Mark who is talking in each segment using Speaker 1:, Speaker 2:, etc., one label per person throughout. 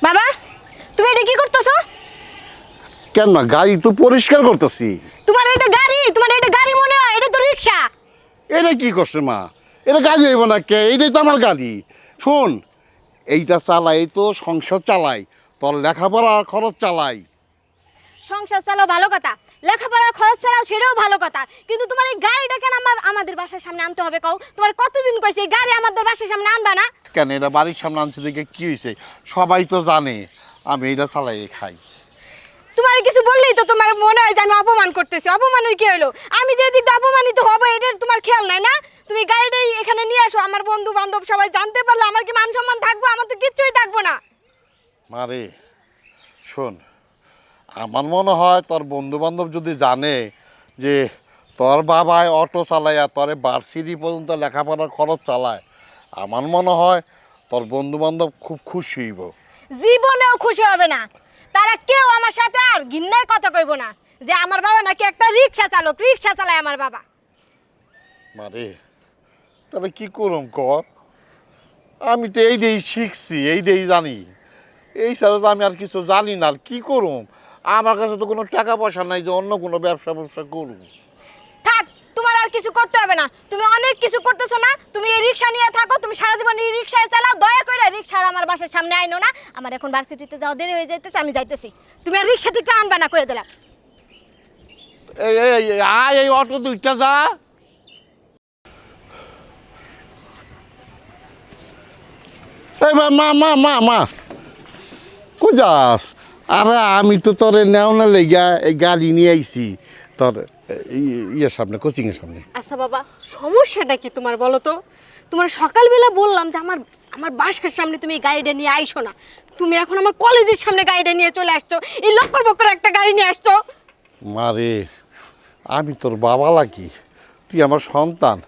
Speaker 1: বাবা তুমি এটা কি করতেছো?
Speaker 2: কেন না, গাড়ি তো পরিষ্কার করতেছি।
Speaker 1: তোমার এটা গাড়ি মনে হয়? এটা তো রিক্সা।
Speaker 2: এটা কি করছে মা? এটা গাড়ি হইব না কে? এইটাই তো আমার গাড়ি। শোন, এইটা চালাই তো সংসার চালাই, তোর লেখাপড়ার খরচ চালাই।
Speaker 1: সংসার চালাও ভালো কথা, লেখাপড়ার খরচ ছাড়াও সেটাও ভালো কথা, কিন্তু তোমার এই গাড়িটা কেন আমাদের বাসার সামনে আনতে হবে? কও, তোমার কতদিন কইছে এই গাড়ি আমাদের বাসার সামনে আনবা না?
Speaker 2: কেন, এটা বাড়ির সামনে আনছে দেখে কি হয়েছে? সবাই তো জানে আমি এইটা চালাই খাই।
Speaker 1: তোমার কিছু বললেই তো তোমার মনে হয় যে আমি অপমান করতেছি। অপমানের কি হলো? আমি যেদিক দিয়ে অপমানিত হবো এটা তোমার খেয়াল নাই না? তুমি গাড়িটাই এখানে নিয়ে আসো, আমার বন্ধু বান্ধব সবাই জানতে পারলে আমার কি মান সম্মান থাকবো? আমার তো কিচ্ছুই থাকবো না।
Speaker 2: মারে শোন, আমার মনে হয় তোর বন্ধু বান্ধব যদি জানে যে তোর বাবাই অটো চালাইয়া তোরে ভার্সিটি পর্যন্ত লেখাপড়ার খরচ চালায়, আমার মনে হয় তোর বন্ধু বান্ধব খুব খুশি হইব।
Speaker 1: জীবনেও খুশি হবে না। তারা কেউ আমার সাথে আর ঘিন্নায় কথা কইব না যে আমার বাবা নাকি একটা রিক্সা চালক, রিক্সা চালায় আমার বাবা।
Speaker 2: মারে তাহলে কি করুম ক? আমি তো এইটাই শিখছি, এইটাই জানি, এই ছাড়া তো আমি আর কিছু জানি না। আর কি করুম? আমার কাছে তো কোনো টাকা পয়সা নাই যে অন্য কোনো ব্যবসা করুম।
Speaker 1: থাক, তোমার আর কিছু করতে হবে না। তুমি অনেক কিছু করতেছো না। তুমি এই রিক্সা নিয়ে থাকো, তুমি সারা জীবন এই রিক্সায় চালাও। দয়া করে রিক্সা আমার বাসার সামনে আইনো না। আমার এখন ভার্সিটিতে যাওয়া দেরি হয়ে যাইতেছে, আমি যাইতেছি। তুমি আর রিক্সা থেকে আনবা না, কয়ে দিলাম।
Speaker 2: এই এই এই, আয়, এই অটো দুইটা যা। এই মা মা মা মা মা কো যাস? আরে আমি তো তোরে নেও না লেগা এই গাড়ি নিয়ে আইছি তোর ইয়ের সামনে, কোচিংয়ের সামনে।
Speaker 1: আচ্ছা বাবা, সমস্যাটা কি তোমার বলো তো? তোমার সকালবেলা বললাম যে আমার আমার বাসার সামনে তুমি এই গাড়িটা নিয়ে আইসো না। তুমি এখন আমার কলেজের সামনে গাড়িটা নিয়ে চলে আসছো। এই লক্কর বক্কর একটা গাড়ি নিয়ে আসছো।
Speaker 2: মারে আমি তোর বাবা লাগি, তুই আমার সন্তান,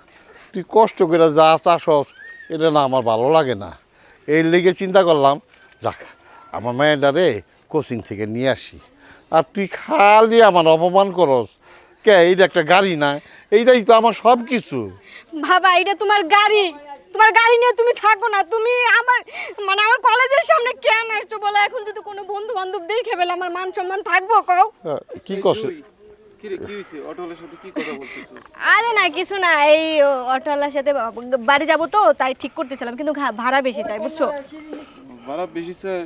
Speaker 2: তুই কষ্ট করে যা চাষস এটা না আমার ভালো লাগে না। এই লেগে চিন্তা করলাম যাক আমার মেয়েটারে কোচিং থেকে নিয়ে আসি। আর তুই খালি আমার অপমান করস কে? এইটা একটা গাড়ি না, এইটাই তো আমার সব কিছু।
Speaker 1: বাবা এটা তোমার গাড়ি, তোমার গাড়ি নিয়ে তুমি থাকো না। তুমি আমার আমার কলেজের সামনে কেন আসছো বলো? এখন যদি কোনো বন্ধু বান্ধব দেখে ফেলে আমার মান সম্মান থাকবো? কও।
Speaker 2: কি করছে?
Speaker 3: কি রে, কি হইছে? অটোওয়ালার সাথে কি কথা বলতেছিস?
Speaker 1: আরে না কিছু না, এই অটোওয়ালার সাথে বাড়ি যাবো তো তাই ঠিক করতেছিলাম, কিন্তু ভাড়া বেশি চাই বুঝছো।
Speaker 3: ভাড়া বেশি চাই,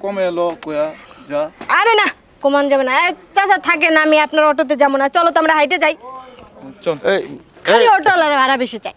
Speaker 3: কমে এলো কয়া যা।
Speaker 1: আরে না, কমান যাবে না। চাচা থাকেন, আমি আপনার অটোতে যাবো না। চলো তো আমরা হাইটে যাই।
Speaker 3: চল।
Speaker 2: এই
Speaker 1: খালি অটোওয়ালার ভাড়া বেশি চাই।